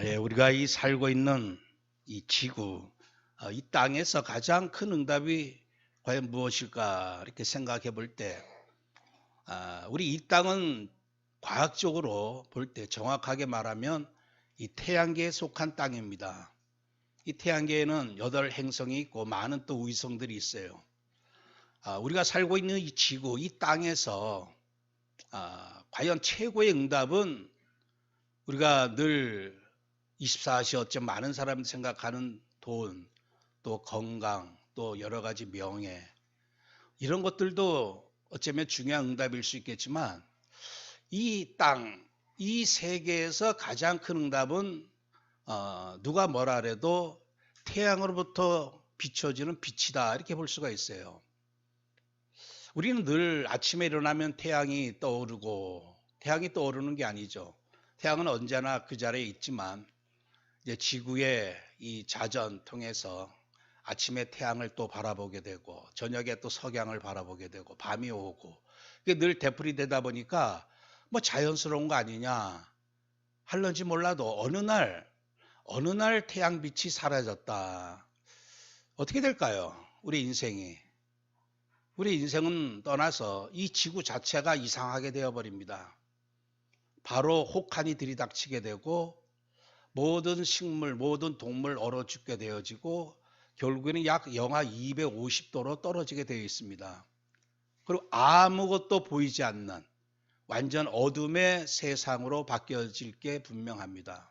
예, 우리가 이 살고 있는 이 지구, 이 땅에서 가장 큰 응답이 과연 무엇일까 이렇게 생각해 볼 때, 우리 이 땅은 과학적으로 볼 때 정확하게 말하면 이 태양계에 속한 땅입니다. 이 태양계에는 8행성이 있고 많은 또 위성들이 있어요. 우리가 살고 있는 이 지구, 이 땅에서 과연 최고의 응답은 우리가 늘 24시 어쩜 많은 사람들이 생각하는 돈, 또 건강, 또 여러 가지 명예, 이런 것들도 어쩌면 중요한 응답일 수 있겠지만 이 땅, 이 세계에서 가장 큰 응답은 누가 뭐라 그래도 태양으로부터 비춰지는 빛이다 이렇게 볼 수가 있어요. 우리는 늘 아침에 일어나면 태양이 떠오르는 게 아니죠. 태양은 언제나 그 자리에 있지만 이제 지구의 이 자전 통해서 아침에 태양을 또 바라보게 되고 저녁에 또 석양을 바라보게 되고 밤이 오고 그게 늘 되풀이되다 보니까 뭐 자연스러운 거 아니냐 할런지 몰라도 어느 날 태양빛이 사라졌다. 어떻게 될까요? 우리 인생은 떠나서 이 지구 자체가 이상하게 되어버립니다. 바로 혹한이 들이닥치게 되고 모든 식물, 모든 동물 얼어 죽게 되어지고 결국에는 약 영하 250도로 떨어지게 되어 있습니다. 그리고 아무것도 보이지 않는 완전 어둠의 세상으로 바뀌어질 게 분명합니다.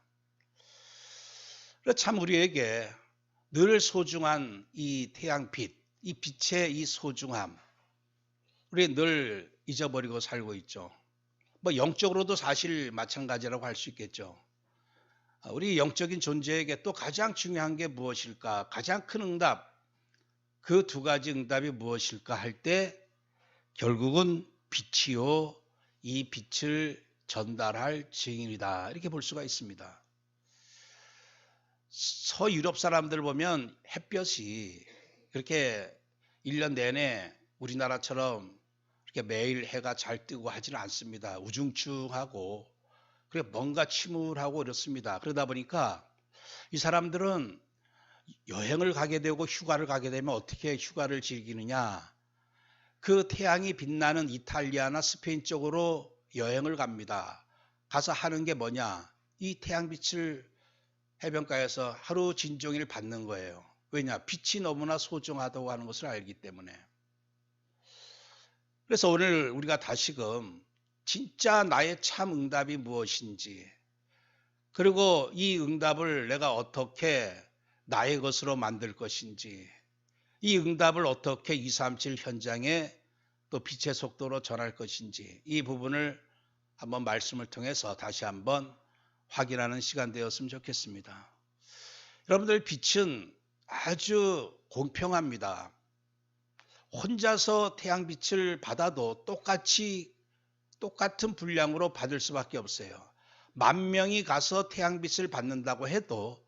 참 우리에게 늘 소중한 이 태양빛, 이 빛의 이 소중함, 우리 늘 잊어버리고 살고 있죠. 뭐 영적으로도 사실 마찬가지라고 할 수 있겠죠. 우리 영적인 존재에게 또 가장 중요한 게 무엇일까? 가장 큰 응답, 그 두 가지 응답이 무엇일까 할 때 결국은 빛이요, 이 빛을 전달할 증인이다 이렇게 볼 수가 있습니다. 서유럽 사람들 보면 햇볕이 그렇게 1년 내내 우리나라처럼 이렇게 매일 해가 잘 뜨고 하지는 않습니다. 우중충하고 그래 뭔가 침울하고 이렇습니다. 그러다 보니까 이 사람들은 여행을 가게 되고 휴가를 가게 되면 어떻게 휴가를 즐기느냐. 그 태양이 빛나는 이탈리아나 스페인 쪽으로 여행을 갑니다. 가서 하는 게 뭐냐. 이 태양빛을 해변가에서 하루 진종일 받는 거예요. 왜냐? 빛이 너무나 소중하다고 하는 것을 알기 때문에. 그래서 오늘 우리가 다시금 진짜 나의 참 응답이 무엇인지, 그리고 이 응답을 내가 어떻게 나의 것으로 만들 것인지, 이 응답을 어떻게 237 현장에 또 빛의 속도로 전할 것인지, 이 부분을 한번 말씀을 통해서 다시 한번 확인하는 시간 되었으면 좋겠습니다. 여러분들, 빛은 아주 공평합니다. 혼자서 태양빛을 받아도 똑같은 분량으로 받을 수밖에 없어요. 10,000명이 가서 태양빛을 받는다고 해도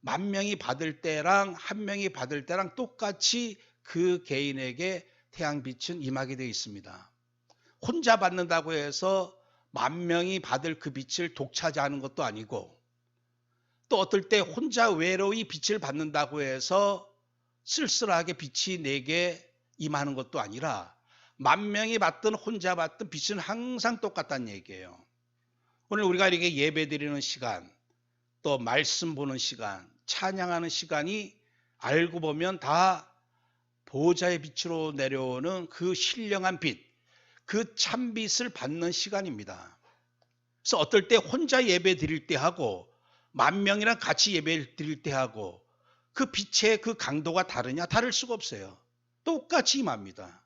10,000명이 받을 때랑 1명이 받을 때랑 똑같이 그 개인에게 태양빛은 임하게 되어 있습니다. 혼자 받는다고 해서 10,000명이 받을 그 빛을 독차지하는 것도 아니고, 또 어떨 때 혼자 외로이 빛을 받는다고 해서 쓸쓸하게 빛이 내게 임하는 것도 아니라 10,000명이 받든 혼자 받든 빛은 항상 똑같다는 얘기예요. 오늘 우리가 이렇게 예배 드리는 시간, 또 말씀 보는 시간, 찬양하는 시간이 알고 보면 다 보호자의 빛으로 내려오는 그 신령한 빛, 그 참빛을 받는 시간입니다. 그래서 어떨 때 혼자 예배 드릴 때 하고 10,000명이랑 같이 예배 드릴 때 하고 그 빛의 그 강도가 다르냐? 다를 수가 없어요. 똑같이 임합니다.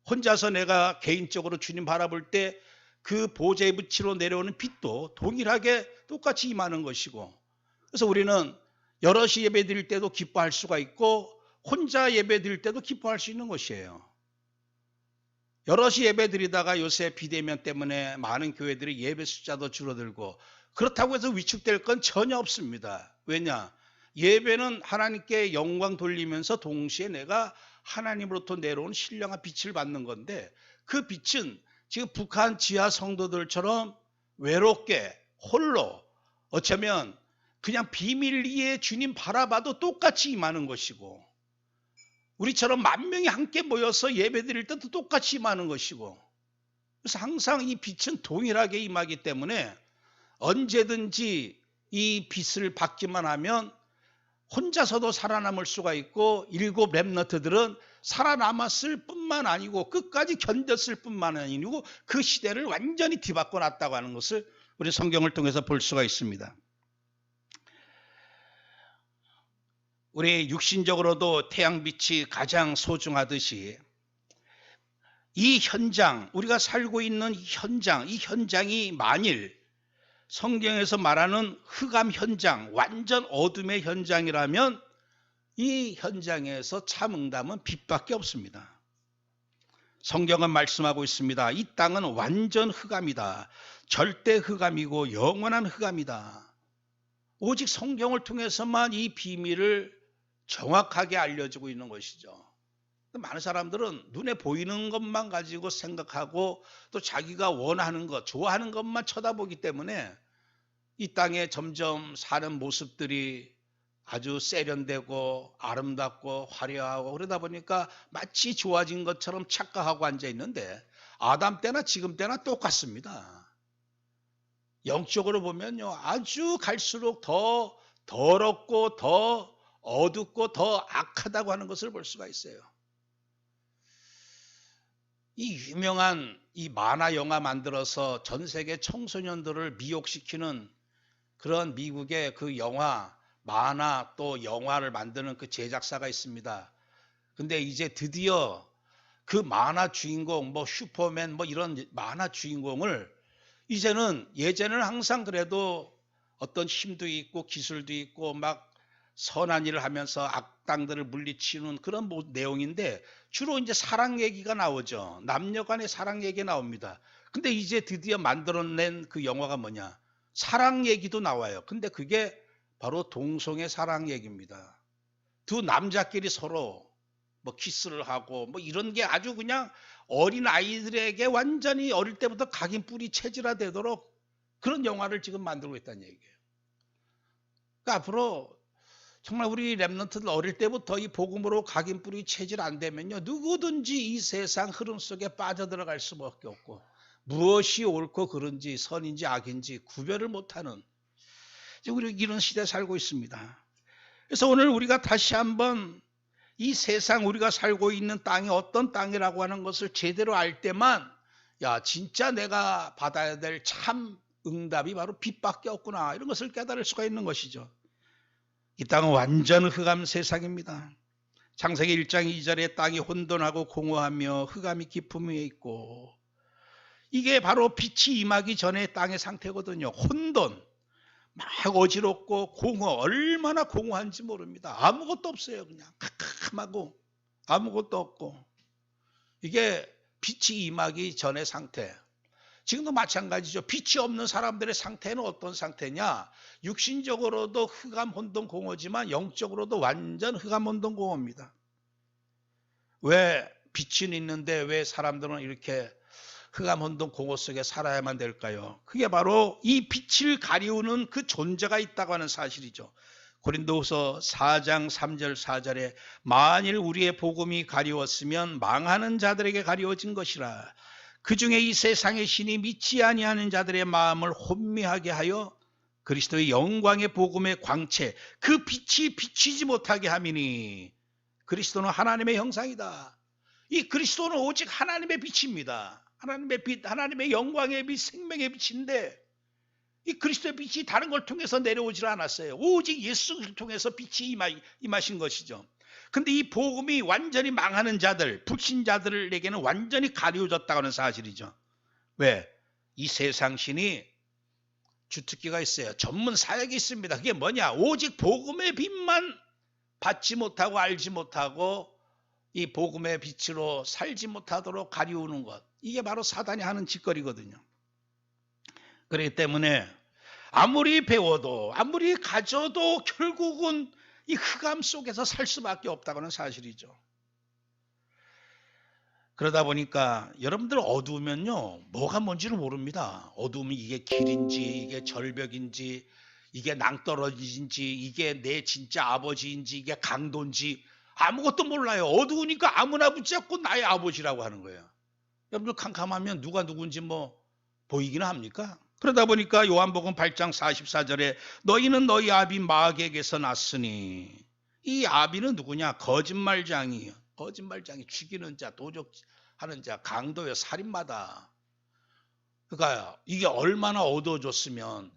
혼자서 내가 개인적으로 주님 바라볼 때 그 보좌의 빛으로 내려오는 빛도 동일하게 똑같이 임하는 것이고, 그래서 우리는 여럿이 예배 드릴 때도 기뻐할 수가 있고 혼자 예배 드릴 때도 기뻐할 수 있는 것이에요. 여럿이 예배 드리다가 요새 비대면 때문에 많은 교회들이 예배 숫자도 줄어들고 그렇다고 해서 위축될 건 전혀 없습니다. 왜냐? 예배는 하나님께 영광 돌리면서 동시에 내가 하나님으로부터 내려온 신령한 빛을 받는 건데, 그 빛은 지금 북한 지하 성도들처럼 외롭게 홀로 어쩌면 그냥 비밀리에 주님 바라봐도 똑같이 임하는 것이고, 우리처럼 만 명이 함께 모여서 예배드릴 때도 똑같이 임하는 것이고, 그래서 항상 이 빛은 동일하게 임하기 때문에 언제든지 이 빛을 받기만 하면 혼자서도 살아남을 수가 있고, 일곱 렘넌트들은 살아남았을 뿐만 아니고 끝까지 견뎠을 뿐만 아니고 그 시대를 완전히 뒤바꿔 놨다고 하는 것을 우리 성경을 통해서 볼 수가 있습니다. 우리 육신적으로도 태양빛이 가장 소중하듯이 이 현장, 우리가 살고 있는 이 현장이 만일 성경에서 말하는 흑암 현장, 완전 어둠의 현장이라면 이 현장에서 참 응답은 빛밖에 없습니다. 성경은 말씀하고 있습니다. 이 땅은 완전 흑암이다. 절대 흑암이고 영원한 흑암이다. 오직 성경을 통해서만 이 비밀을 정확하게 알려주고 있는 것이죠. 많은 사람들은 눈에 보이는 것만 가지고 생각하고 또 자기가 원하는 것, 좋아하는 것만 쳐다보기 때문에 이 땅에 점점 사는 모습들이 아주 세련되고 아름답고 화려하고 그러다 보니까 마치 좋아진 것처럼 착각하고 앉아 있는데, 아담 때나 지금 때나 똑같습니다. 영적으로 보면요, 아주 갈수록 더 더럽고 더 어둡고 더 악하다고 하는 것을 볼 수가 있어요. 이 유명한 이 만화 영화 만들어서 전 세계 청소년들을 미혹시키는 그런 미국의 그 영화, 만화 또 영화를 만드는 그 제작사가 있습니다. 근데 이제 드디어 그 만화 주인공, 뭐 슈퍼맨 뭐 이런 만화 주인공을 이제는, 예전에는 항상 그래도 어떤 힘도 있고 기술도 있고 막 선한 일을 하면서 악당들을 물리치는 그런 내용인데 주로 이제 사랑 얘기가 나오죠. 남녀 간의 사랑 얘기가 나옵니다. 근데 이제 드디어 만들어낸 그 영화가 뭐냐? 사랑 얘기도 나와요. 근데 그게 바로 동성애 사랑 얘기입니다. 두 남자끼리 서로 뭐 키스를 하고 뭐 이런 게 아주 그냥 어린 아이들에게 완전히 어릴 때부터 각인뿌리 체질화되도록 그런 영화를 지금 만들고 있다는 얘기예요. 그러니까 앞으로 정말 우리 렘넌트들 어릴 때부터 이 복음으로 각인뿌리 체질 안 되면요, 누구든지 이 세상 흐름 속에 빠져들어갈 수밖에 없고, 무엇이 옳고 그른지 선인지 악인지 구별을 못하는 우리 이런 시대에 살고 있습니다. 그래서 오늘 우리가 다시 한번 이 세상, 우리가 살고 있는 땅이 어떤 땅이라고 하는 것을 제대로 알 때만, 야, 진짜 내가 받아야 될 참 응답이 바로 빛밖에 없구나, 이런 것을 깨달을 수가 있는 것이죠. 이 땅은 완전 흑암 세상입니다. 창세기 1장 2절에 땅이 혼돈하고 공허하며 흑암이 깊음 위에 있고, 이게 바로 빛이 임하기 전의 땅의 상태거든요. 혼돈, 막 어지럽고 공허, 얼마나 공허한지 모릅니다. 아무것도 없어요. 그냥 캄캄하고 아무것도 없고, 이게 빛이 임하기 전의 상태. 지금도 마찬가지죠. 빛이 없는 사람들의 상태는 어떤 상태냐? 육신적으로도 흑암 혼돈 공허지만 영적으로도 완전 흑암 혼돈 공허입니다. 왜 빛은 있는데 왜 사람들은 이렇게 흑암 혼돈 공허 속에 살아야만 될까요? 그게 바로 이 빛을 가리우는 그 존재가 있다고 하는 사실이죠. 고린도후서 4장 3절 4절에 만일 우리의 복음이 가리웠으면 망하는 자들에게 가리워진 것이라. 그 중에 이 세상의 신이 믿지 아니하는 자들의 마음을 혼미하게 하여 그리스도의 영광의 복음의 광채, 그 빛이 비치지 못하게 함이니. 그리스도는 하나님의 형상이다. 이 그리스도는 오직 하나님의 빛입니다. 하나님의 빛, 하나님의 영광의 빛, 생명의 빛인데, 이 그리스도의 빛이 다른 걸 통해서 내려오질 않았어요. 오직 예수를 통해서 빛이 임하신 것이죠. 근데 이 복음이 완전히 망하는 자들, 불신자들에게는 완전히 가려졌다고 하는 사실이죠. 왜? 이 세상 신이 주특기가 있어요. 전문 사역이 있습니다. 그게 뭐냐? 오직 복음의 빛만 받지 못하고 알지 못하고 이 복음의 빛으로 살지 못하도록 가리우는 것. 이게 바로 사단이 하는 짓거리거든요. 그렇기 때문에 아무리 배워도 아무리 가져도 결국은 이 흑암 속에서 살 수밖에 없다고 하는 사실이죠. 그러다 보니까 여러분들 어두우면요, 뭐가 뭔지를 모릅니다. 어두우면 이게 길인지 이게 절벽인지 이게 낭떠러지인지 이게 내 진짜 아버지인지 이게 강도인지 아무것도 몰라요. 어두우니까 아무나 붙잡고 나의 아버지라고 하는 거예요. 여러분들 캄캄하면 누가 누군지 뭐 보이기는 합니까? 그러다 보니까 요한복음 8장 44절에 너희는 너희 아비 마귀에게서 났으니, 이 아비는 누구냐? 거짓말장이에요. 거짓말장이, 죽이는 자, 도적하는 자, 강도요, 살인마다. 그러니까 이게 얼마나 어두워졌으면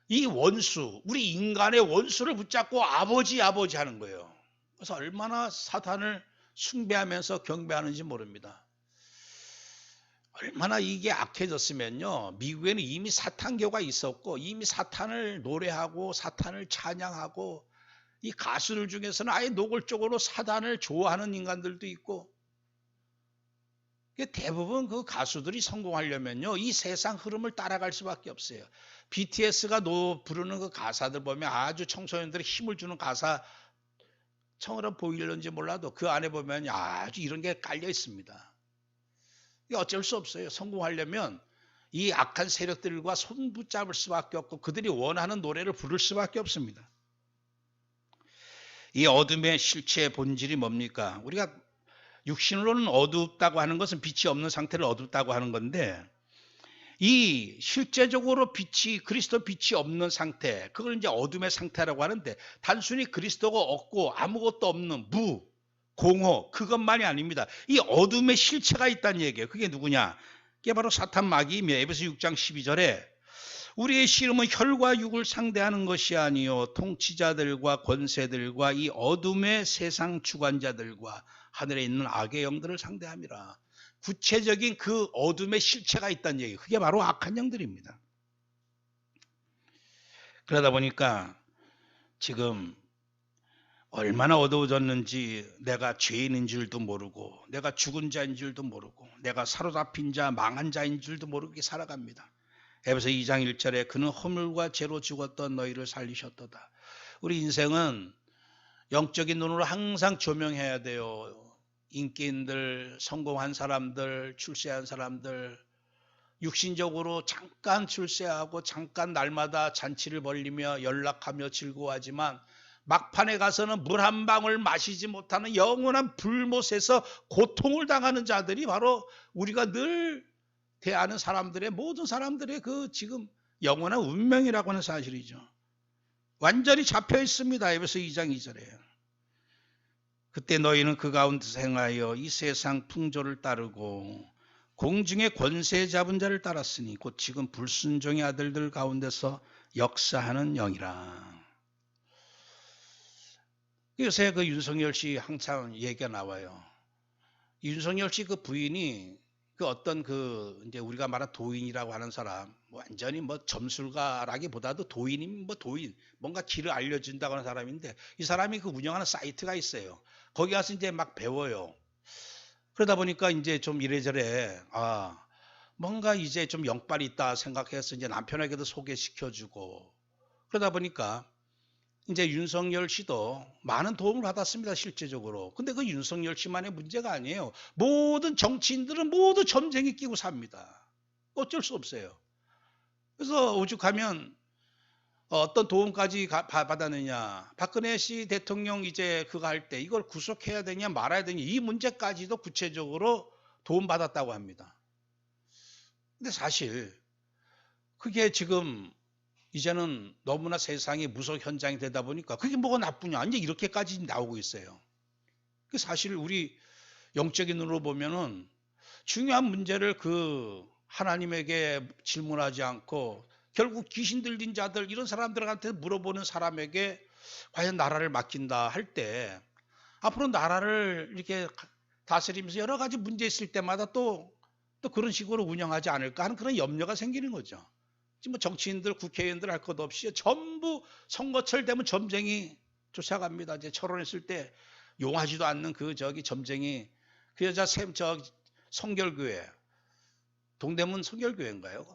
이 원수, 우리 인간의 원수를 붙잡고 아버지 아버지 하는 거예요. 그래서 얼마나 사탄을 숭배하면서 경배하는지 모릅니다. 얼마나 이게 악해졌으면요, 미국에는 이미 사탄교가 있었고 이미 사탄을 노래하고 사탄을 찬양하고, 이 가수들 중에서는 아예 노골적으로 사탄을 좋아하는 인간들도 있고, 대부분 그 가수들이 성공하려면요 이 세상 흐름을 따라갈 수밖에 없어요. BTS가 부르는 그 가사들 보면 아주 청소년들이 힘을 주는 가사처럼 보이는지 몰라도 그 안에 보면 아주 이런 게 깔려 있습니다. 어쩔 수 없어요. 성공하려면 이 악한 세력들과 손 붙잡을 수밖에 없고 그들이 원하는 노래를 부를 수밖에 없습니다. 이 어둠의 실체의 본질이 뭡니까? 우리가 육신으로는 어둡다고 하는 것은 빛이 없는 상태를 어둡다고 하는 건데, 이 실제적으로 빛이, 그리스도 빛이 없는 상태, 그걸 이제 어둠의 상태라고 하는데, 단순히 그리스도가 없고 아무것도 없는 무, 공허, 그것만이 아닙니다. 이 어둠의 실체가 있다는 얘기예요. 그게 누구냐? 그게 바로 사탄 마귀이며, 에베소 6장 12절에 우리의 씨름은 혈과 육을 상대하는 것이 아니요 통치자들과 권세들과 이 어둠의 세상 주관자들과 하늘에 있는 악의 영들을 상대함이라. 구체적인 그 어둠의 실체가 있다는 얘기예요. 그게 바로 악한 영들입니다. 그러다 보니까 지금 얼마나 어두워졌는지, 내가 죄인인 줄도 모르고 내가 죽은 자인 줄도 모르고 내가 사로잡힌 자, 망한 자인 줄도 모르게 살아갑니다. 에베소 2장 1절에 그는 허물과 죄로 죽었던 너희를 살리셨도다. 우리 인생은 영적인 눈으로 항상 조명해야 돼요. 인기인들, 성공한 사람들, 출세한 사람들, 육신적으로 잠깐 출세하고 잠깐 날마다 잔치를 벌리며 연락하며 즐거워하지만 막판에 가서는 물 한 방울 마시지 못하는 영원한 불못에서 고통을 당하는 자들이 바로 우리가 늘 대하는 사람들의, 모든 사람들의 그 지금 영원한 운명이라고 하는 사실이죠. 완전히 잡혀 있습니다. 에베소 2장 2절에. 그때 너희는 그 가운데서 행하여 이 세상 풍조를 따르고 공중의 권세 잡은 자를 따랐으니 곧 지금 불순종의 아들들 가운데서 역사하는 영이라. 요새 그 윤석열 씨 항상 얘기가 나와요. 윤석열 씨 그 부인이 그 어떤 그 이제 우리가 말한 도인이라고 하는 사람, 완전히 뭐 점술가라기보다도 도인이면 뭐 도인, 뭔가 길을 알려준다고 하는 사람인데, 이 사람이 그 운영하는 사이트가 있어요. 거기 가서 이제 막 배워요. 그러다 보니까 이제 좀 이래저래 뭔가 이제 좀 영빨이 있다 생각해서 이제 남편에게도 소개시켜주고, 그러다 보니까 이제 윤석열 씨도 많은 도움을 받았습니다, 실제적으로. 근데 그 윤석열 씨만의 문제가 아니에요. 모든 정치인들은 모두 점쟁이 끼고 삽니다. 어쩔 수 없어요. 그래서 오죽하면 어떤 도움까지 받았느냐. 박근혜 씨 대통령 이제 그거 할 때 이걸 구속해야 되냐 말아야 되냐, 이 문제까지도 구체적으로 도움받았다고 합니다. 근데 사실 그게 지금 이제는 너무나 세상이 무속 현장이 되다 보니까 그게 뭐가 나쁘냐, 이제 이렇게까지 나오고 있어요. 사실 우리 영적인 눈으로 보면은 중요한 문제를 그 하나님에게 질문하지 않고 결국 귀신 들린 자들, 이런 사람들한테 물어보는 사람에게 과연 나라를 맡긴다 할 때 앞으로 나라를 이렇게 다스리면서 여러 가지 문제 있을 때마다 또 그런 식으로 운영하지 않을까 하는 그런 염려가 생기는 거죠. 지금 뭐 정치인들, 국회의원들 할 것 없이 전부 선거철 되면 점쟁이 쫓아갑니다. 이제 철원했을 때 용하지도 않는 그 점쟁이, 그 여자 성결교회, 동대문 성결교회인가요?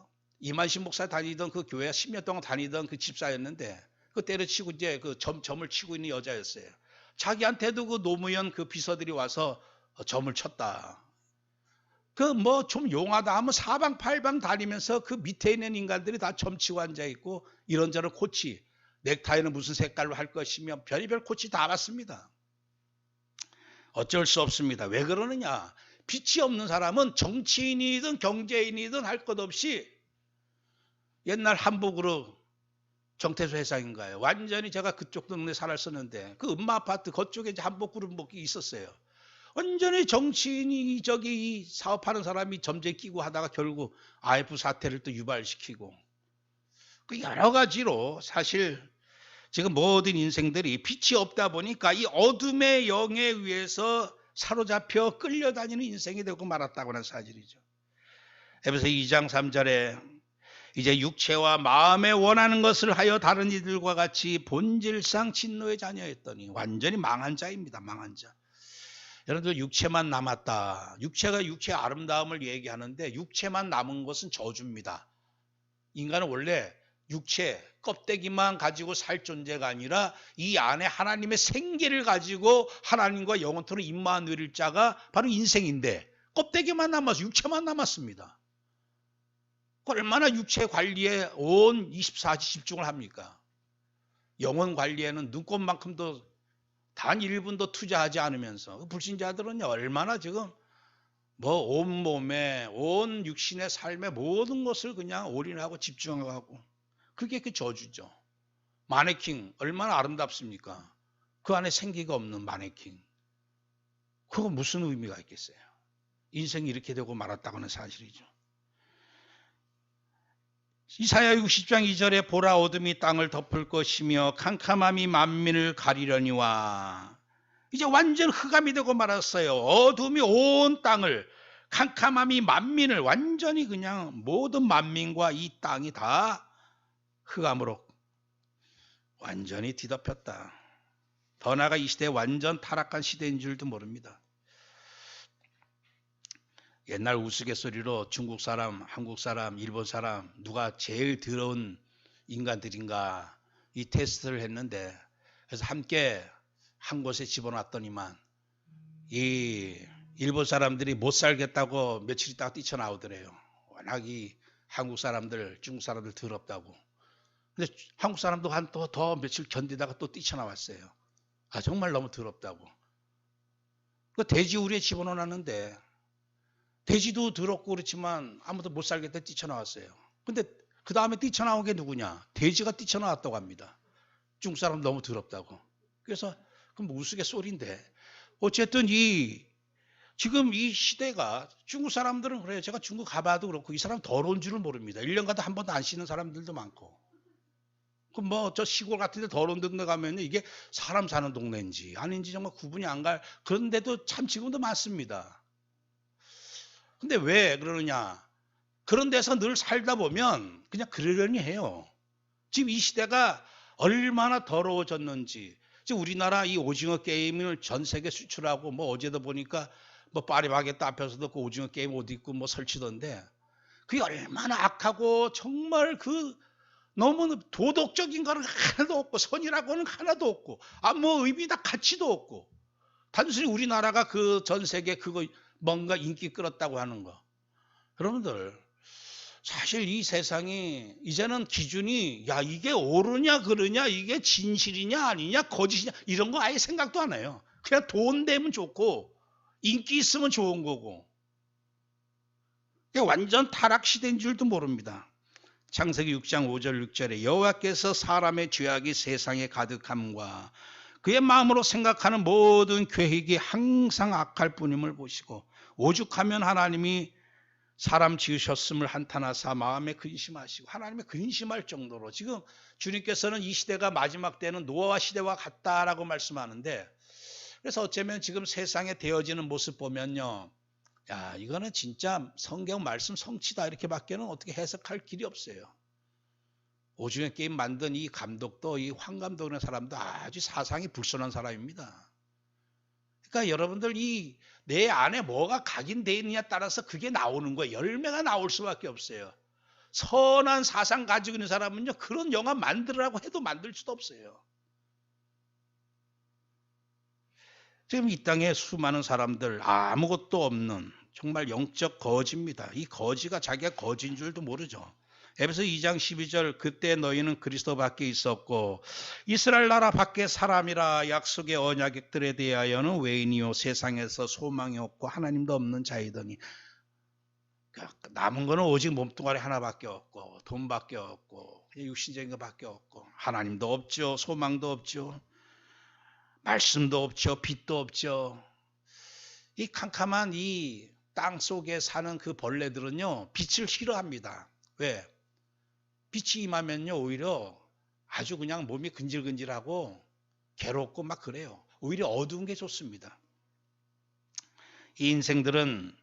이만식 목사 다니던 그 교회 10년 동안 다니던 그 집사였는데, 그 때려치고 이제 그 점을 치고 있는 여자였어요. 자기한테도 그 노무현 그 비서들이 와서 점을 쳤다. 그 뭐 좀 용하다 하면 사방팔방 다니면서 그 밑에 있는 인간들이 다 점치고 앉아 있고 이런저런 코치, 넥타이는 무슨 색깔로 할 것이며 별의별 코치 다 봤습니다. 어쩔 수 없습니다. 왜 그러느냐? 빛이 없는 사람은 정치인이든 경제인이든 할 것 없이 옛날 한복으로 정태수 회장인가요? 완전히 제가 그쪽 동네 살았었는데 그 음마 아파트 그쪽에 이제 한복 그룹목이 있었어요. 완전히 정치인이 저기 이 사업하는 사람이 점쟁이 끼고 하다가 결국 IF 사태를 또 유발시키고 그 여러 가지로 사실 지금 모든 인생들이 빛이 없다 보니까 이 어둠의 영에 의해서 사로잡혀 끌려다니는 인생이 되고 말았다고 하는 사실이죠. 에베소 2장 3절에 이제 육체와 마음에 원하는 것을 하여 다른 이들과 같이 본질상 진노의 자녀였더니 완전히 망한 자입니다. 망한 자. 여러분들 육체만 남았다. 육체가 육체의 아름다움을 얘기하는데 육체만 남은 것은 저주입니다. 인간은 원래 육체, 껍데기만 가지고 살 존재가 아니라 이 안에 하나님의 생기를 가지고 하나님과 영원토록 임마 누릴 자가 바로 인생인데 껍데기만 남아서 육체만 남았습니다. 얼마나 육체 관리에 온 24시 집중을 합니까? 영혼 관리에는 눈곱만큼도 단 1분도 투자하지 않으면서 불신자들은 얼마나 지금 뭐 온몸에 온 육신의 삶의 모든 것을 그냥 올인하고 집중하고 그게 그 저주죠. 마네킹 얼마나 아름답습니까? 그 안에 생기가 없는 마네킹. 그거 무슨 의미가 있겠어요? 인생이 이렇게 되고 말았다고 하는 사실이죠. 이사야 60장 2절에 보라 어둠이 땅을 덮을 것이며 캄캄함이 만민을 가리려니와 이제 완전 흑암이 되고 말았어요. 어둠이 온 땅을 캄캄함이 만민을 완전히 그냥 모든 만민과 이 땅이 다 흑암으로 완전히 뒤덮였다. 더 나아가 이 시대에 완전 타락한 시대인 줄도 모릅니다. 옛날 우스갯소리로 중국 사람, 한국 사람, 일본 사람 누가 제일 더러운 인간들인가 이 테스트를 했는데 그래서 함께 한 곳에 집어놨더니만 이 일본 사람들이 못 살겠다고 며칠 있다가 뛰쳐나오더래요. 워낙 이 한국 사람들, 중국 사람들 더럽다고. 근데 한국 사람도 한 또 더 며칠 견디다가 또 뛰쳐나왔어요. 아 정말 너무 더럽다고. 그 돼지 우리에 집어넣어놨는데 돼지도 더럽고 그렇지만 아무도 못 살겠다 뛰쳐나왔어요. 근데 그 다음에 뛰쳐나온 게 누구냐? 돼지가 뛰쳐나왔다고 합니다. 중국 사람 너무 더럽다고. 그래서 그럼 우스갯소리인데 어쨌든 지금 이 시대가 중국 사람들은 그래요. 제가 중국 가봐도 그렇고 이 사람 더러운 줄을 모릅니다. 1년 가도 한 번도 안 씻는 사람들도 많고. 그럼 뭐 저 시골 같은 데 더러운 동네 가면 이게 사람 사는 동네인지 아닌지 정말 구분이 안 갈 그런데도 참 지금도 많습니다. 근데 왜 그러느냐? 그런 데서 늘 살다 보면 그냥 그러려니 해요. 지금 이 시대가 얼마나 더러워졌는지. 지금 우리나라 이 오징어 게임을 전 세계 수출하고 뭐 어제도 보니까 뭐 파리바게뜨 앞에서도 그 오징어 게임 옷 입고 뭐 설치던데 그게 얼마나 악하고 정말 그 너무 도덕적인 거는 하나도 없고 선이라고는 하나도 없고 뭐 의미다 가치도 없고 단순히 우리나라가 그 전 세계 그거 뭔가 인기 끌었다고 하는 거. 여러분들 사실 이 세상이 이제는 기준이 야 이게 옳으냐 그르냐 이게 진실이냐 아니냐 거짓이냐 이런 거 아예 생각도 안 해요. 그냥 돈 되면 좋고 인기 있으면 좋은 거고. 완전 타락 시대인 줄도 모릅니다. 창세기 6장 5절 6절에 여호와께서 사람의 죄악이 세상에 가득함과 그의 마음으로 생각하는 모든 계획이 항상 악할 뿐임을 보시고 오죽하면 하나님이 사람 지으셨음을 한탄하사 마음에 근심하시고 하나님의 근심할 정도로 지금 주님께서는 이 시대가 마지막 때는 노아 시대와 같다라고 말씀하는데 그래서 어쩌면 지금 세상에 되어지는 모습 보면요. 야 이거는 진짜 성경 말씀 성취다 이렇게밖에는 어떻게 해석할 길이 없어요. 오징어 게임 만든 이 감독도 이 황 감독이라는 사람도 아주 사상이 불순한 사람입니다. 그러니까 여러분들 이 내 안에 뭐가 각인되어 있느냐에 따라서 그게 나오는 거예요. 열매가 나올 수밖에 없어요. 선한 사상 가지고 있는 사람은요. 그런 영화 만들으라고 해도 만들 수도 없어요. 지금 이 땅에 수많은 사람들 아무것도 없는 정말 영적 거지입니다. 이 거지가 자기가 거지인 줄도 모르죠. 에베소 2장 12절 그때 너희는 그리스도 밖에 있었고 이스라엘 나라 밖에 사람이라 약속의 언약들에 대하여는 외인이요 세상에서 소망이 없고 하나님도 없는 자이더니 남은 거는 오직 몸뚱아리 하나밖에 없고 돈밖에 없고 육신적인 것밖에 없고 하나님도 없죠. 소망도 없죠. 말씀도 없죠. 빛도 없죠. 이 캄캄한 이 땅 속에 사는 그 벌레들은요. 빛을 싫어합니다. 왜? 빛이 임하면요. 오히려 아주 그냥 몸이 근질근질하고 괴롭고 막 그래요. 오히려 어두운 게 좋습니다. 이 인생들은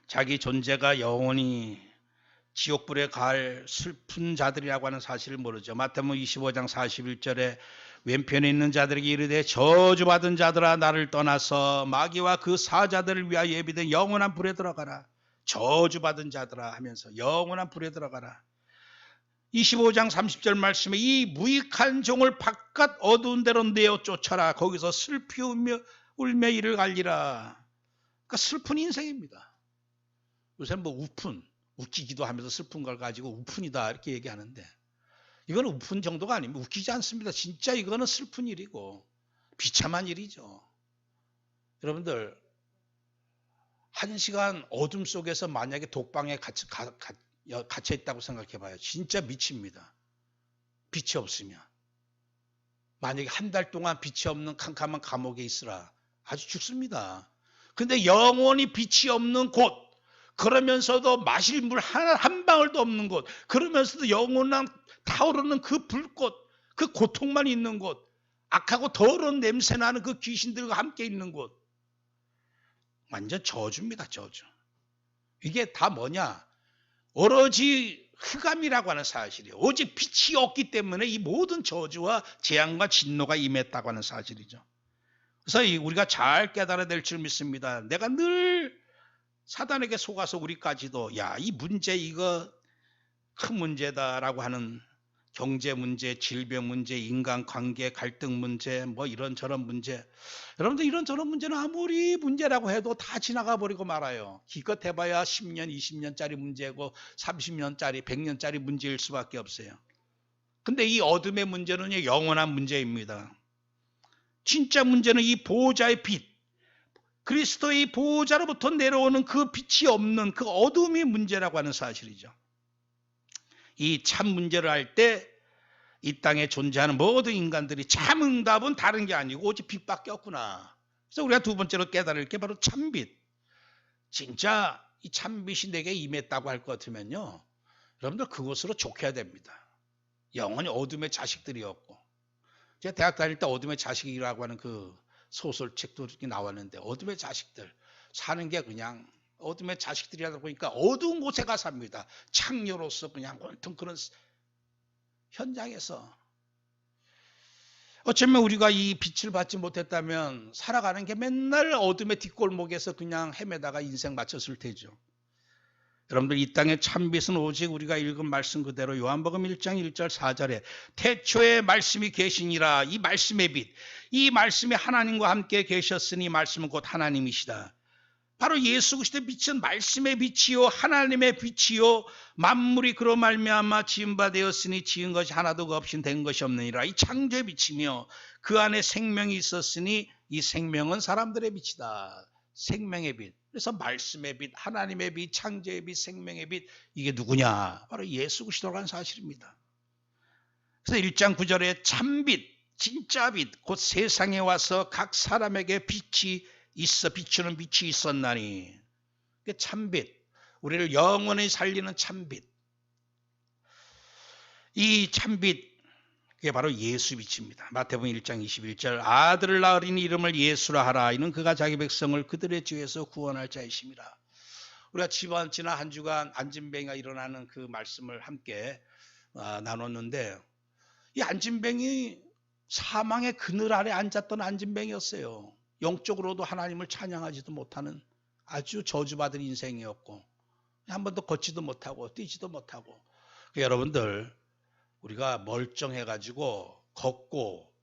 자기 존재가 영원히 지옥불에 갈 슬픈 자들이라고 하는 사실을 모르죠. 마태복음 25장 41절에 왼편에 있는 자들에게 이르되 저주받은 자들아 나를 떠나서 마귀와 그 사자들을 위하여 예비된 영원한 불에 들어가라. 저주받은 자들아 하면서 영원한 불에 들어가라. 25장 30절 말씀에 이 무익한 종을 바깥 어두운 데로 내어 쫓아라. 거기서 슬피 울며 이를 갈리라. 그러니까 슬픈 인생입니다. 요새는 뭐 웃기기도 하면서 슬픈 걸 가지고 우푼이다 이렇게 얘기하는데 이거는 우픈 정도가 아닙니다. 웃기지 않습니다. 진짜 이거는 슬픈 일이고 비참한 일이죠. 여러분들 1시간 어둠 속에서 만약에 독방에 갇혀 있다고 생각해 봐요. 진짜 미칩니다. 빛이 없으면. 만약에 1달 동안 빛이 없는 캄캄한 감옥에 있으라. 아주 죽습니다. 근데 영원히 빛이 없는 곳, 그러면서도 마실 물 한 방울도 없는 곳, 그러면서도 영원한 타오르는 그 불꽃, 그 고통만 있는 곳, 악하고 더러운 냄새 나는 그 귀신들과 함께 있는 곳. 완전 저주입니다. 저주. 이게 다 뭐냐? 오로지 흑암이라고 하는 사실이에요. 오직 빛이 없기 때문에 이 모든 저주와 재앙과 진노가 임했다고 하는 사실이죠. 그래서 우리가 잘 깨달아야 될 줄 믿습니다. 내가 늘 사단에게 속아서 우리까지도 이 문제 이거 큰 문제다라고 하는 경제 문제, 질병 문제, 인간관계, 갈등 문제, 뭐 이런저런 문제. 여러분들 이런저런 문제는 아무리 문제라고 해도 다 지나가 버리고 말아요. 기껏 해봐야 10년, 20년짜리 문제고 30년짜리, 100년짜리 문제일 수밖에 없어요. 근데 이 어둠의 문제는 영원한 문제입니다. 진짜 문제는 이 보호자의 빛, 그리스도의 보호자로부터 내려오는 그 빛이 없는 그 어둠이 문제라고 하는 사실이죠. 이 참 문제를 할 때 이 땅에 존재하는 모든 인간들이 참 응답은 다른 게 아니고 오직 빛밖에 없구나. 그래서 우리가 두 번째로 깨달을 게 바로 참빛. 진짜 이 참빛이 내게 임했다고 할 것 같으면요. 여러분들 그곳으로 족해야 됩니다. 영원히 어둠의 자식들이었고. 제가 대학 다닐 때 어둠의 자식이라고 하는 그 소설책도 이렇게 나왔는데 어둠의 자식들 사는 게 그냥 어둠의 자식들이라다 보니까 어두운 곳에 가서 삽니다. 창녀로서 그냥 온통 그런 현장에서 어쩌면 우리가 이 빛을 받지 못했다면 살아가는 게 맨날 어둠의 뒷골목에서 그냥 헤매다가 인생 마쳤을 테죠. 여러분들 이 땅의 참빛은 오직 우리가 읽은 말씀 그대로 요한복음 1장 1절 4절에 태초에 말씀이 계시니라. 이 말씀의 빛, 이 말씀이 하나님과 함께 계셨으니 말씀은 곧 하나님이시다. 바로 예수 그리스도의 빛은 말씀의 빛이요 하나님의 빛이요 만물이 그로 말미암아 지은 바 되었으니 지은 것이 하나도 없이 된 것이 없느니라. 이 창조의 빛이며 그 안에 생명이 있었으니 이 생명은 사람들의 빛이다. 생명의 빛. 그래서 말씀의 빛, 하나님의 빛, 창조의 빛, 생명의 빛, 이게 누구냐? 바로 예수 그리스도라는 사실입니다. 그래서 1장 9절에 참빛, 진짜 빛, 곧 세상에 와서 각 사람에게 빛이 있어 비추는 빛이 있었나니. 참빛, 우리를 영원히 살리는 참빛. 이 참빛, 그게 바로 예수 빛입니다. 마태복음 1장 21절 아들을 낳으리니 이름을 예수라 하라. 이는 그가 자기 백성을 그들의 죄에서 구원할 자이심이라. 우리가 지난 한 주간 안진뱅이가 일어나는 그 말씀을 함께 나눴는데 이 안진뱅이 사망의 그늘 아래 앉았던 안진뱅이였어요. 영적으로도 하나님을 찬양하지도 못하는 아주 저주받은 인생이었고 한 번도 걷지도 못하고 뛰지도 못하고. 여러분들 우리가 멀쩡해가지고 걷고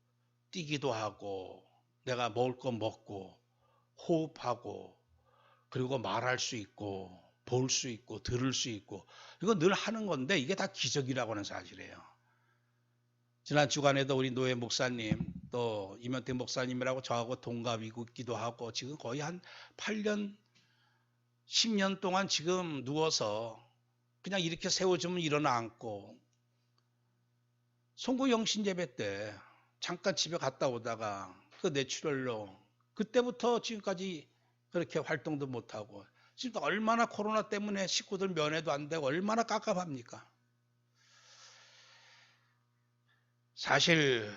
뛰기도 하고 내가 먹을 거 먹고 호흡하고 그리고 말할 수 있고 볼 수 있고 들을 수 있고 이거 늘 하는 건데 이게 다 기적이라고 하는 사실이에요. 지난 주간에도 우리 노예 목사님 또 이면태 목사님이라고 저하고 동갑이기도 하고 지금 거의 한 8년 10년 동안 지금 누워서 그냥 이렇게 세워주면 일어나 앉고 송구 영신 예배 때 잠깐 집에 갔다 오다가 그 뇌출혈로 그때부터 지금까지 그렇게 활동도 못하고 지금 얼마나 코로나 때문에 식구들 면회도 안 되고 얼마나 깝깝합니까? 사실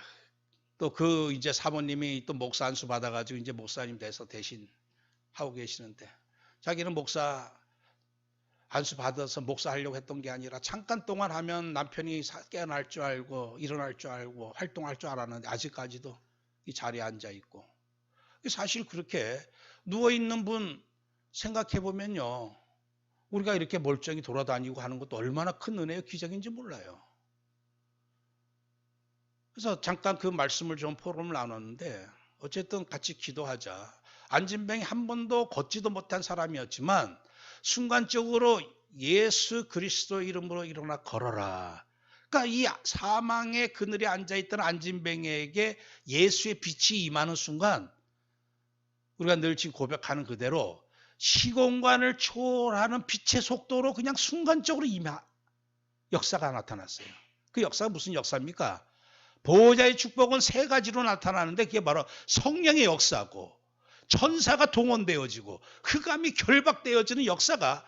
또 그 이제 사모님이 또 목사 안수 받아가지고 이제 목사님 돼서 대신 하고 계시는데 자기는 목사 안수 받아서 목사 하려고 했던 게 아니라 잠깐 동안 하면 남편이 깨어날 줄 알고 일어날 줄 알고 활동할 줄 알았는데 아직까지도 이 자리에 앉아 있고 사실 그렇게 누워 있는 분 생각해 보면요 우리가 이렇게 멀쩡히 돌아다니고 하는 것도 얼마나 큰 은혜요 기적인지 몰라요. 그래서 잠깐 그 말씀을 좀 포럼을 나눴는데 어쨌든 같이 기도하자. 안진뱅이 한 번도 걷지도 못한 사람이었지만 순간적으로 예수 그리스도 이름으로 일어나 걸어라. 그러니까 이 사망의 그늘에 앉아있던 안진뱅이에게 예수의 빛이 임하는 순간 우리가 늘 지금 고백하는 그대로 시공간을 초월하는 빛의 속도로 그냥 순간적으로 역사가 나타났어요. 그 역사가 무슨 역사입니까? 보호자의 축복은 세 가지로 나타나는데 그게 바로 성령의 역사고 천사가 동원되어지고 흑암이 결박되어지는 역사가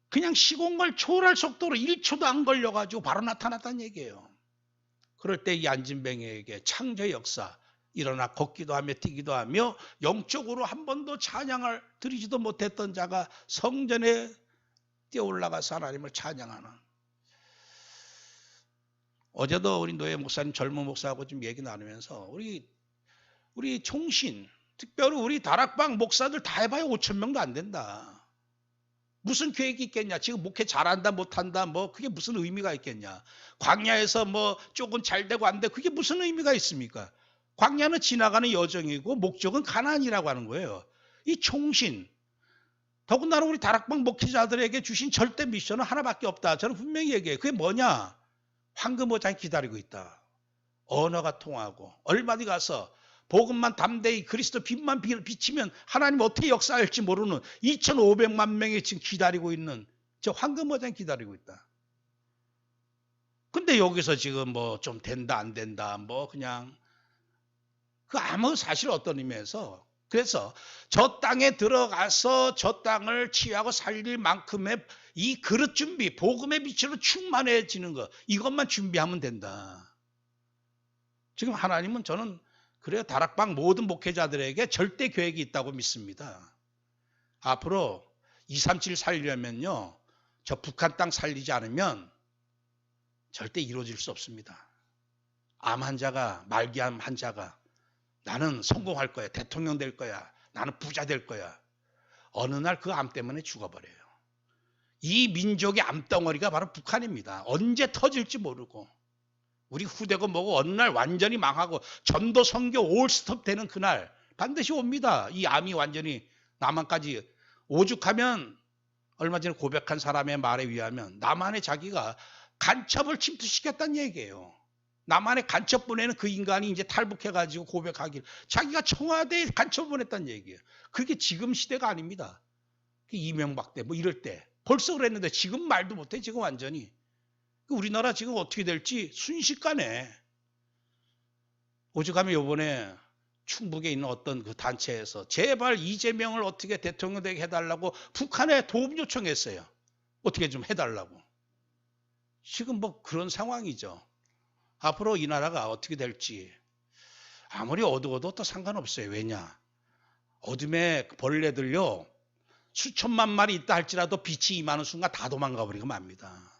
그냥 시공간을 초월할 속도로 1초도 안 걸려가지고 바로 나타났다는 얘기예요. 그럴 때 이 안진뱅이에게 창조의 역사 일어나 걷기도 하며 뛰기도 하며 영적으로 한 번도 찬양을 드리지도 못했던 자가 성전에 뛰어올라가서 하나님을 찬양하는 어제도 우리 노예 목사님 젊은 목사하고 좀 얘기 나누면서 우리 총신 특별히 우리 다락방 목사들 다 해봐야 5천 명도 안 된다. 무슨 계획이 있겠냐. 지금 목회 잘한다 못한다 뭐 그게 무슨 의미가 있겠냐. 광야에서 뭐 조금 잘 되고 안 되고 그게 무슨 의미가 있습니까. 광야는 지나가는 여정이고 목적은 가나안이라고 하는 거예요. 이 총신 더군다나 우리 다락방 목회자들에게 주신 절대 미션은 하나밖에 없다. 저는 분명히 얘기해요. 그게 뭐냐. 황금어장이 기다리고 있다. 언어가 통하고 얼마 뒤 가서 복음만 담대히 그리스도 빛만 비치면 하나님 어떻게 역사할지 모르는 2,500만 명이 지금 기다리고 있는 저 황금어장이 기다리고 있다. 근데 여기서 지금 뭐 좀 된다 안 된다 뭐 그냥 그 아무 사실 어떤 의미에서 그래서 저 땅에 들어가서 저 땅을 치유하고 살릴 만큼의 이 그릇 준비, 복음의 빛으로 충만해지는 것 이것만 준비하면 된다. 지금 하나님은 저는 그래요 다락방 모든 목회자들에게 절대 계획이 있다고 믿습니다. 앞으로 237 살리려면요. 저 북한 땅 살리지 않으면 절대 이루어질 수 없습니다. 암 환자가 말기암 환자가 나는 성공할 거야. 대통령 될 거야. 나는 부자 될 거야. 어느 날 그 암 때문에 죽어버려요. 이 민족의 암덩어리가 바로 북한입니다. 언제 터질지 모르고 우리 후대고 뭐고 어느 날 완전히 망하고 전도 선교 올스톱 되는 그날 반드시 옵니다. 이 암이 완전히 남한까지 오죽하면 얼마 전에 고백한 사람의 말에 의하면 남한에 자기가 간첩을 침투시켰다는 얘기예요. 남한의 간첩 보내는 그 인간이 이제 탈북해가지고 고백하길 자기가 청와대에 간첩 보냈다는 얘기예요. 그게 지금 시대가 아닙니다. 이명박 때 뭐 이럴 때 벌써 그랬는데 지금 말도 못해 지금 완전히. 우리나라 지금 어떻게 될지 순식간에 오죽하면 이번에 충북에 있는 어떤 그 단체에서 제발 이재명을 어떻게 대통령 되게 해달라고 북한에 도움 요청했어요. 어떻게 좀 해달라고. 지금 뭐 그런 상황이죠. 앞으로 이 나라가 어떻게 될지 아무리 어두워도 또 상관없어요. 왜냐? 어둠에 벌레들요. 수천만 마리 있다 할지라도 빛이 임하는 순간 다 도망가 버리고 맙니다.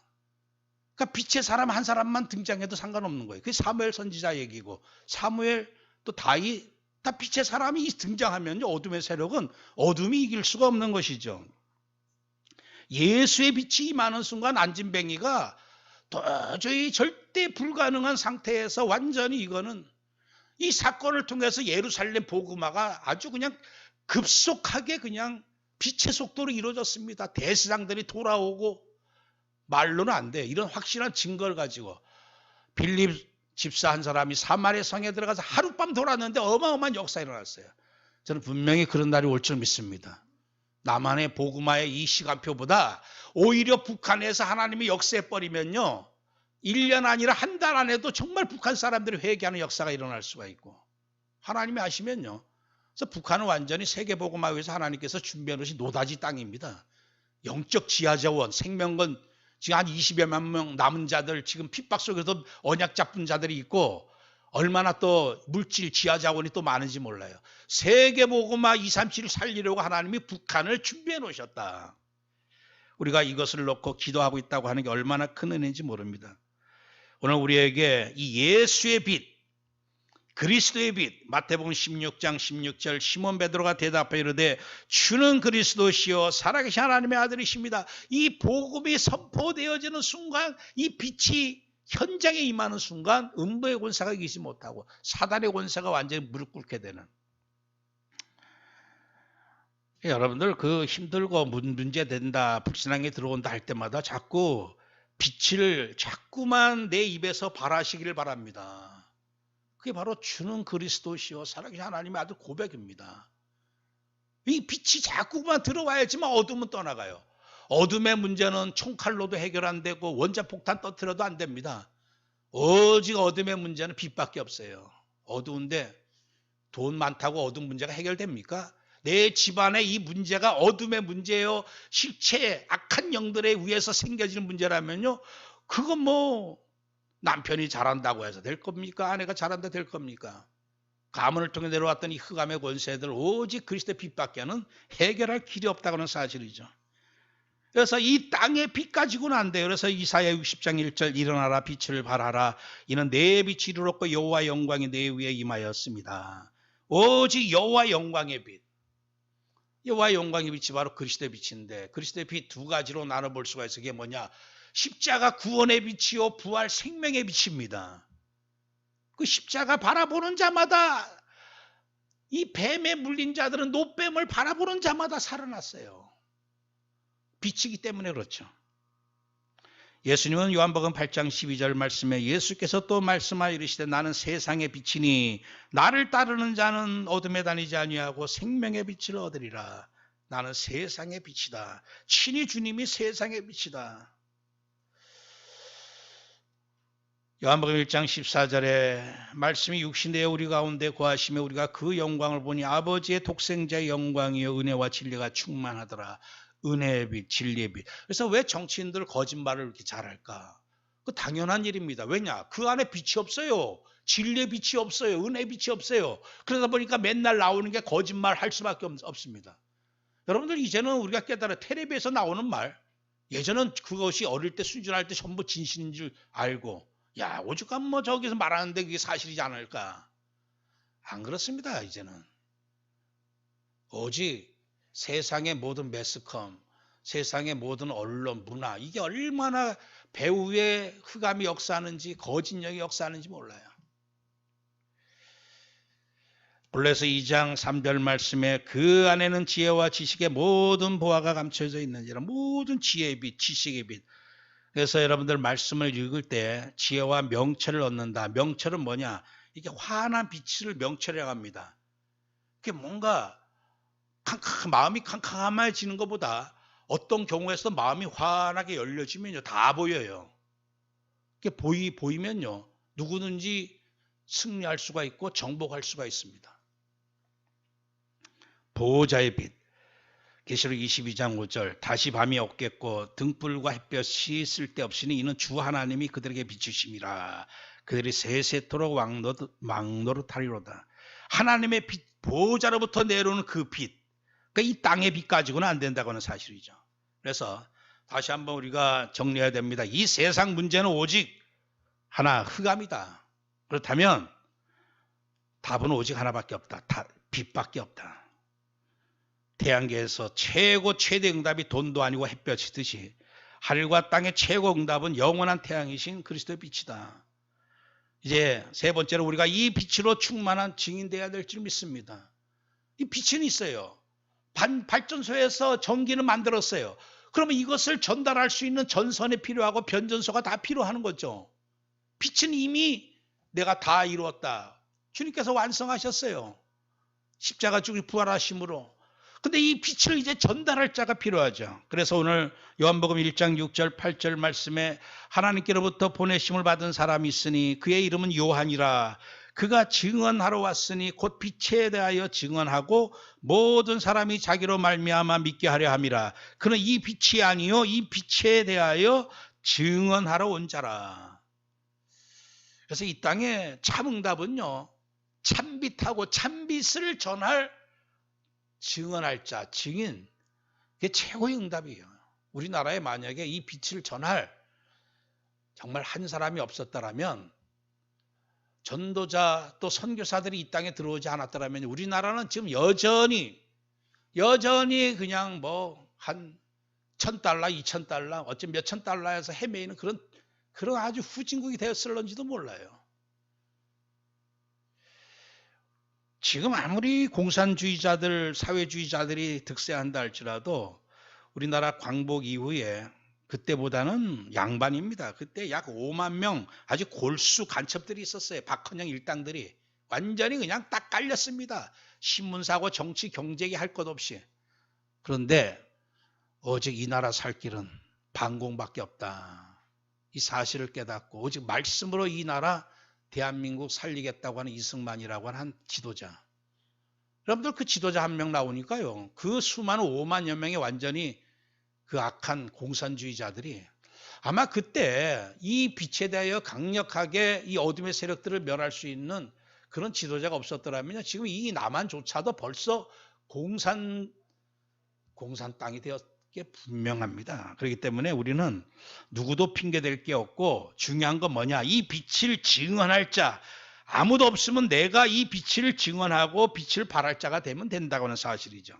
그러니까 빛의 사람 한 사람만 등장해도 상관없는 거예요. 그게 사무엘 선지자 얘기고 사무엘 또 다윗 다 빛의 사람이 등장하면요. 어둠의 세력은 어둠이 이길 수가 없는 것이죠. 예수의 빛이 임하는 순간 안진뱅이가 도저히 절대 불가능한 상태에서 완전히 이거는 이 사건을 통해서 예루살렘 복음화가 아주 그냥 급속하게 그냥 빛의 속도로 이루어졌습니다. 대세상들이 돌아오고 말로는 안 돼. 이런 확실한 증거를 가지고 빌립 집사 한 사람이 사마리아 성에 들어가서 하룻밤 돌았는데 어마어마한 역사가 일어났어요. 저는 분명히 그런 날이 올 줄 믿습니다. 남한의 복음화의 이 시간표보다 오히려 북한에서 하나님이 역사해버리면요, 1년 아니라 한 달 안에도 정말 북한 사람들이 회개하는 역사가 일어날 수가 있고, 하나님이 아시면요, 그래서 북한은 완전히 세계복음화 위해서 하나님께서 준비해 놓으신 노다지 땅입니다. 영적 지하자원, 생명건, 지금 한 20여만 명 남은 자들, 지금 핍박 속에서 언약 잡은 자들이 있고, 얼마나 또 물질 지하자원이 또 많은지 몰라요. 세계복음화 237을 살리려고 하나님이 북한을 준비해 놓으셨다. 우리가 이것을 놓고 기도하고 있다고 하는 게 얼마나 큰 은혜인지 모릅니다. 오늘 우리에게 이 예수의 빛, 그리스도의 빛, 마태복음 16장 16절 시몬 베드로가 대답하여 이르되 주는 그리스도시요 살아계신 하나님의 아들이십니다. 이 복음이 선포되어지는 순간, 이 빛이 현장에 임하는 순간 음부의 권세가 이기지 못하고 사단의 권세가 완전히 무릎 꿇게 되는, 여러분들 그 힘들고 문제 된다, 불신앙이 들어온다 할 때마다 자꾸 빛을 자꾸만 내 입에서 발하시기를 바랍니다. 그게 바로 주는 그리스도시요 살아계신 하나님의 아들 고백입니다. 이 빛이 자꾸만 들어와야지만 어둠은 떠나가요. 어둠의 문제는 총칼로도 해결 안 되고 원자폭탄 터뜨려도 안 됩니다. 오직 어둠의 문제는 빛밖에 없어요. 어두운데 돈 많다고 어둠 문제가 해결됩니까? 내 집안의 이 문제가 어둠의 문제예요. 실체, 악한 영들에 의해서 생겨지는 문제라면요, 그건 뭐 남편이 잘한다고 해서 될 겁니까? 아내가 잘한다 될 겁니까? 가문을 통해 내려왔던 이 흑암의 권세들 오직 그리스도의 빛밖에는 해결할 길이 없다는 사실이죠. 그래서 이 땅의 빛 가지고는 안 돼요. 그래서 이사야 60장 1절 일어나라 빛을 발하라 이는 내 빛이 이르렀고 여호와 영광이 내 위에 임하였습니다. 오직 여호와 영광의 빛, 여호와 영광의 빛이 바로 그리스도의 빛인데, 그리스도의 빛 두 가지로 나눠볼 수가 있어요. 그게 뭐냐? 십자가 구원의 빛이요 부활 생명의 빛입니다. 그 십자가 바라보는 자마다, 이 뱀에 물린 자들은 노뱀을 바라보는 자마다 살아났어요. 빛이기 때문에 그렇죠. 예수님은 요한복음 8장 12절 말씀에 예수께서 또 말씀하여 이르시되 나는 세상의 빛이니 나를 따르는 자는 어둠에 다니지 아니하고 생명의 빛을 얻으리라. 나는 세상의 빛이다. 친히 주님이 세상의 빛이다. 요한복음 1장 14절에 말씀이 육신되어 우리 가운데 거하시며 우리가 그 영광을 보니 아버지의 독생자의 영광이요 은혜와 진리가 충만하더라. 은혜의 빛, 진리의 빛. 그래서 왜 정치인들 거짓말을 이렇게 잘할까? 그 당연한 일입니다. 왜냐? 그 안에 빛이 없어요. 진리의 빛이 없어요. 은혜의 빛이 없어요. 그러다 보니까 맨날 나오는 게 거짓말 할 수밖에 없습니다. 여러분들 이제는 우리가 깨달아 텔레비에서 나오는 말, 예전은 그것이 어릴 때 순진할 때 전부 진실인 줄 알고, 야 오죽하면 뭐 저기서 말하는데 그게 사실이지 않을까? 안 그렇습니다. 이제는 오직 세상의 모든 매스컴, 세상의 모든 언론, 문화, 이게 얼마나 배후에 흑암이 역사하는지, 거짓력이 역사하는지 몰라요. 골로새 2장 3절 말씀에 그 안에는 지혜와 지식의 모든 보화가 감춰져 있는지라. 모든 지혜의 빛, 지식의 빛. 그래서 여러분들 말씀을 읽을 때 지혜와 명철을 얻는다. 명철은 뭐냐? 이게 환한 빛을 명철이라고 합니다. 그게 뭔가 마음이 캄캄해지는 것보다 어떤 경우에서 마음이 환하게 열려지면요 다 보여요. 그게 보이면요 누구든지 승리할 수가 있고 정복할 수가 있습니다. 보호자의 빛, 계시록 22장 5절 다시 밤이 없겠고 등불과 햇볕이 쓸데없으니 이는 주 하나님이 그들에게 비추심이라. 그들이 세세토록 왕노릇하리로다. 하나님의 빛, 보호자로부터 내려오는 그 빛, 그러니까 이 땅의 빛 가지고는 안 된다고 하는 사실이죠. 그래서 다시 한번 우리가 정리해야 됩니다. 이 세상 문제는 오직 하나, 흑암이다. 그렇다면 답은 오직 하나밖에 없다. 빛밖에 없다. 태양계에서 최대 응답이 돈도 아니고 햇볕이듯이 하늘과 땅의 최고 응답은 영원한 태양이신 그리스도의 빛이다. 이제 세 번째로 우리가 이 빛으로 충만한 증인 되어야 될 줄 믿습니다. 이 빛은 있어요. 발전소에서 전기는 만들었어요. 그러면 이것을 전달할 수 있는 전선이 필요하고 변전소가 다 필요한 거죠. 빛은 이미 내가 다 이루었다. 주님께서 완성하셨어요. 십자가 죽으 부활하심으로. 근데 이 빛을 이제 전달할 자가 필요하죠. 그래서 오늘 요한복음 1장 6절 8절 말씀에 하나님께로부터 보내심을 받은 사람이 있으니 그의 이름은 요한이라. 그가 증언하러 왔으니 곧 빛에 대하여 증언하고 모든 사람이 자기로 말미암아 믿게 하려 함이라. 그는 이 빛이 아니요 이 빛에 대하여 증언하러 온 자라. 그래서 이 땅에 참응답은요, 참빛하고 참빛을 전할 증언할 자, 증인, 그게 최고의 응답이에요. 우리나라에 만약에 이 빛을 전할 정말 한 사람이 없었다라면, 전도자 또 선교사들이 이 땅에 들어오지 않았더라면 우리나라는 지금 여전히 그냥 뭐 한 $1,000, $2,000, 어쩜 몇천 달러에서 헤매이는 그런 아주 후진국이 되었을런지도 몰라요. 지금 아무리 공산주의자들, 사회주의자들이 득세한다 할지라도 우리나라 광복 이후에 그때보다는 양반입니다. 그때 약 5만 명 아주 골수 간첩들이 있었어요. 박헌영 일당들이. 완전히 그냥 딱 깔렸습니다. 신문사고 정치, 경제기 할 것 없이. 그런데 오직 이 나라 살 길은 반공밖에 없다. 이 사실을 깨닫고 오직 말씀으로 이 나라 대한민국 살리겠다고 하는 이승만이라고 하는 한 지도자. 여러분들 그 지도자 한 명 나오니까요. 그 수많은 5만여 명의 완전히 그 악한 공산주의자들이 아마 그때 이 빛에 대하여 강력하게 이 어둠의 세력들을 멸할 수 있는 그런 지도자가 없었더라면 지금 이 남한조차도 벌써 공산 땅이 되었기에 분명합니다. 그렇기 때문에 우리는 누구도 핑계댈 게 없고 중요한 건 뭐냐? 이 빛을 증언할 자, 아무도 없으면 내가 이 빛을 증언하고 빛을 발할 자가 되면 된다고 하는 사실이죠.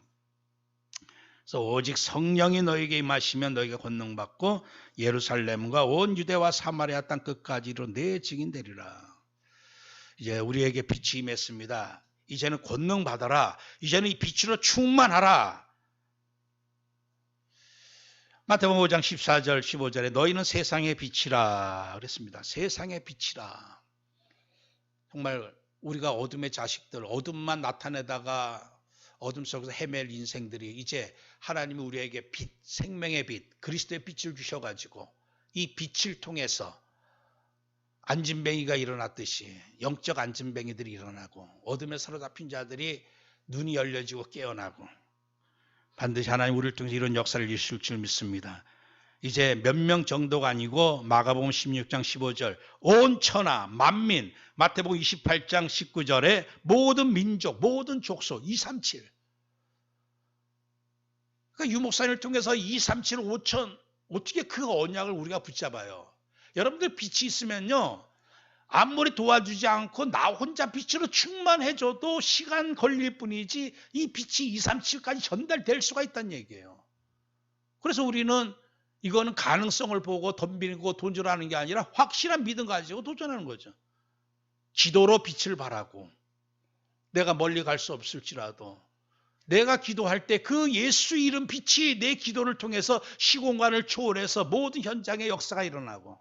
그래서 오직 성령이 너에게 임하시면 너희가 권능받고 예루살렘과 온 유대와 사마리아 땅 끝까지로 내 증인 되리라. 이제 우리에게 빛이 임했습니다. 이제는 권능 받아라. 이제는 이 빛으로 충만하라. 마태복음 5장 14절 15절에 너희는 세상의 빛이라 그랬습니다. 세상의 빛이라. 정말 우리가 어둠의 자식들, 어둠만 나타내다가 어둠 속에서 헤맬 인생들이 이제 하나님이 우리에게 빛, 생명의 빛, 그리스도의 빛을 주셔가지고 이 빛을 통해서 안진뱅이가 일어났듯이 영적 안진뱅이들이 일어나고 어둠에 사로잡힌 자들이 눈이 열려지고 깨어나고 반드시 하나님 우리를 통해서 이런 역사를 이루실 줄 믿습니다. 이제 몇 명 정도가 아니고 마가복음 16장 15절 온 천하 만민, 마태복음 28장 19절에 모든 민족, 모든 족속 237. 그러니까 유목사님을 통해서 237, 5천 어떻게 그 언약을 우리가 붙잡아요. 여러분들 빛이 있으면요. 아무리 도와주지 않고 나 혼자 빛으로 충만해줘도 시간 걸릴 뿐이지 이 빛이 237까지 전달될 수가 있다는 얘기예요. 그래서 우리는 이거는 가능성을 보고 덤비고 도전하는 게 아니라 확실한 믿음 가지고 도전하는 거죠. 기도로 빛을 발하고 내가 멀리 갈 수 없을지라도 내가 기도할 때 그 예수 이름 빛이 내 기도를 통해서 시공간을 초월해서 모든 현장의 역사가 일어나고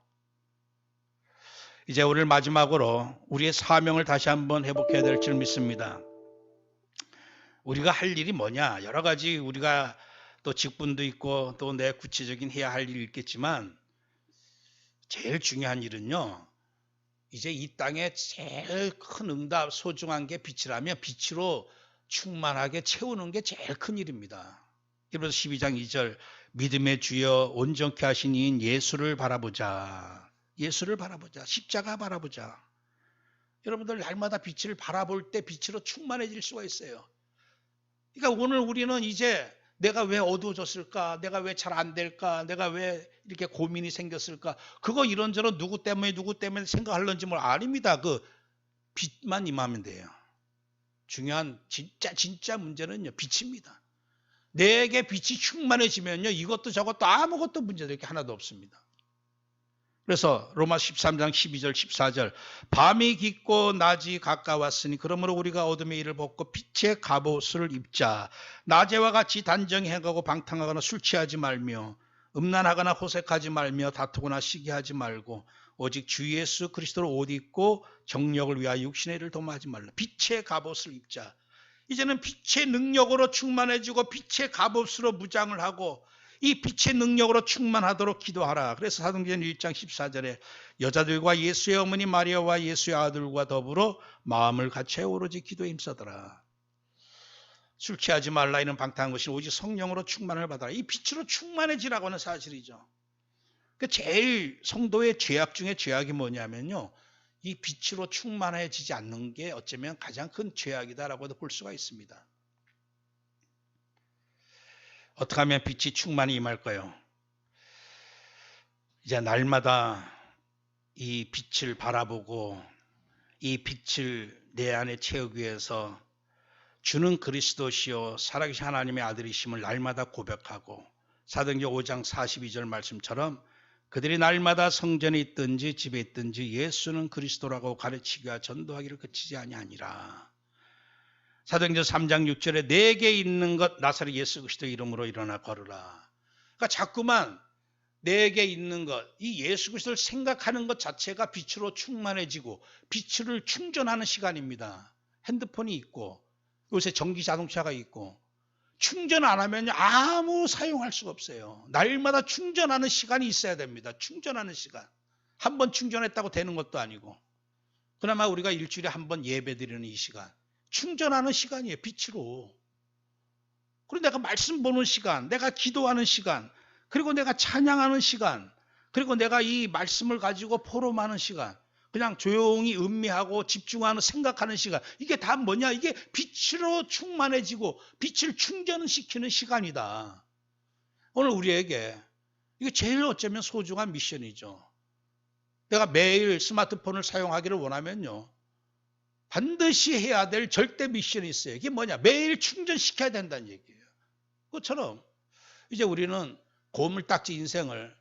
이제 오늘 마지막으로 우리의 사명을 다시 한번 회복해야 될 줄 믿습니다. 우리가 할 일이 뭐냐? 여러 가지 우리가 또 직분도 있고 또 내 구체적인 해야 할 일이 있겠지만 제일 중요한 일은요. 이제 이 땅에 제일 큰 응답 소중한 게 빛이라면 빛으로 충만하게 채우는 게 제일 큰 일입니다. 그래서 12장 2절 믿음의 주여 온전케 하신 이인 예수를 바라보자. 예수를 바라보자. 십자가 바라보자. 여러분들 날마다 빛을 바라볼 때 빛으로 충만해질 수가 있어요. 그러니까 오늘 우리는 이제 내가 왜 어두워졌을까? 내가 왜 잘 안 될까? 내가 왜 이렇게 고민이 생겼을까? 그거 이런저런 누구 때문에 생각하는지 뭘 아닙니다. 그 빛만 임하면 돼요. 중요한 진짜 문제는요. 빛입니다. 내게 빛이 충만해지면요. 이것도 저것도 아무것도 문제될 게 하나도 없습니다. 그래서 로마 13장 12절 14절 밤이 깊고 낮이 가까웠으니 그러므로 우리가 어둠의 일을 벗고 빛의 갑옷을 입자. 낮에와 같이 단정히 행하고 방탕하거나 술 취하지 말며 음란하거나 호색하지 말며 다투거나 시기하지 말고 오직 주 예수 그리스도로 옷 입고 정력을 위하여 육신의 일을 도모하지 말라. 빛의 갑옷을 입자. 이제는 빛의 능력으로 충만해지고 빛의 갑옷으로 무장을 하고 이 빛의 능력으로 충만하도록 기도하라. 그래서 사도행전 1장 14절에 여자들과 예수의 어머니 마리아와 예수의 아들과 더불어 마음을 갖춰 오로지 기도에 힘써더라. 술 취하지 말라 이는 방탕한 것이 오직 성령으로 충만을 받아라. 이 빛으로 충만해지라고 하는 사실이죠. 제일 성도의 죄악 중에 죄악이 뭐냐면요, 이 빛으로 충만해지지 않는 게 어쩌면 가장 큰 죄악이다라고도 볼 수가 있습니다. 어떻게 하면 빛이 충만히 임할까요? 이제 날마다 이 빛을 바라보고 이 빛을 내 안에 채우기 위해서 주는 그리스도시요 살아계신 하나님의 아들이심을 날마다 고백하고 사도행전 5장 42절 말씀처럼 그들이 날마다 성전에 있든지 집에 있든지 예수는 그리스도라고 가르치기와 전도하기를 그치지 아니하니라. 사도행전 3장 6절에 내게 있는 것 나사렛 예수 그리스도 이름으로 일어나 걸으라. 그러니까 자꾸만 내게 있는 것, 이 예수 그리스도를 생각하는 것 자체가 빛으로 충만해지고 빛을 충전하는 시간입니다. 핸드폰이 있고 요새 전기 자동차가 있고 충전 안 하면 아무 사용할 수가 없어요. 날마다 충전하는 시간이 있어야 됩니다. 충전하는 시간. 한 번 충전했다고 되는 것도 아니고 그나마 우리가 일주일에 한 번 예배 드리는 이 시간 충전하는 시간이에요. 빛으로. 그리고 내가 말씀 보는 시간, 내가 기도하는 시간, 그리고 내가 찬양하는 시간, 그리고 내가 이 말씀을 가지고 포럼하는 시간, 그냥 조용히 음미하고 집중하는 생각하는 시간, 이게 다 뭐냐? 이게 빛으로 충만해지고 빛을 충전시키는 시간이다. 오늘 우리에게 이게 제일 어쩌면 소중한 미션이죠. 내가 매일 스마트폰을 사용하기를 원하면요, 반드시 해야 될 절대 미션이 있어요. 이게 뭐냐? 매일 충전시켜야 된다는 얘기예요. 그것처럼 이제 우리는 고물딱지 인생을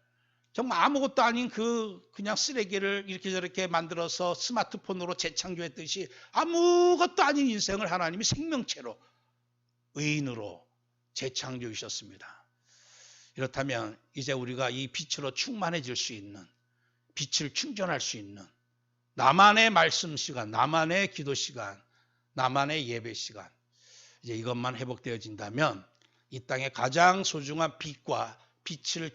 정말 아무것도 아닌 그냥 쓰레기를 이렇게 저렇게 만들어서 스마트폰으로 재창조했듯이 아무것도 아닌 인생을 하나님이 생명체로 의인으로 재창조해 주셨습니다. 이렇다면 이제 우리가 이 빛으로 충만해질 수 있는, 빛을 충전할 수 있는 나만의 말씀 시간, 나만의 기도 시간, 나만의 예배 시간, 이제 이것만 회복되어진다면 이 땅의 가장 소중한 빛과 빛을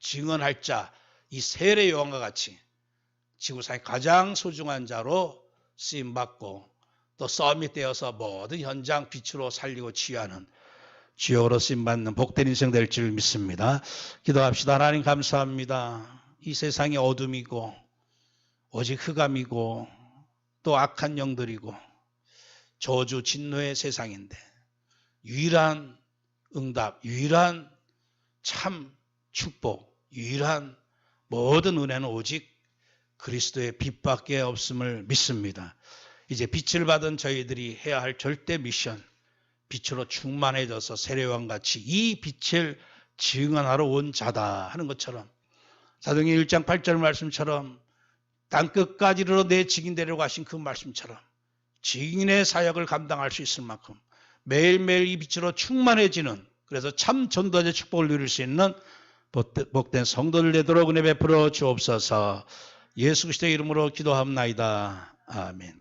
증언할 자, 이 세례 요한과 같이 지구상의 가장 소중한 자로 쓰임받고 또 썸이 되어서 모든 현장 빛으로 살리고 치유하는 주역으로 쓰임받는 복된 인생 될 줄 믿습니다. 기도합시다. 하나님 감사합니다. 이 세상이 어둠이고 오직 흑암이고 또 악한 영들이고 저주 진노의 세상인데 유일한 응답, 유일한 참 축복, 유일한 모든 은혜는 오직 그리스도의 빛밖에 없음을 믿습니다. 이제 빛을 받은 저희들이 해야 할 절대 미션, 빛으로 충만해져서 세례요한같이 이 빛을 증언하러 온 자다 하는 것처럼 사도행전 1장 8절 말씀처럼 땅끝까지 이르러 내 증인 되려고 하신 그 말씀처럼 증인의 사역을 감당할 수 있을 만큼 매일매일 이 빛으로 충만해지는, 그래서 참 전도자의 축복을 누릴 수 있는 복된 성도들 되도록 은혜 베풀어 주옵소서. 예수 그리스도의 이름으로 기도합나이다. 아멘.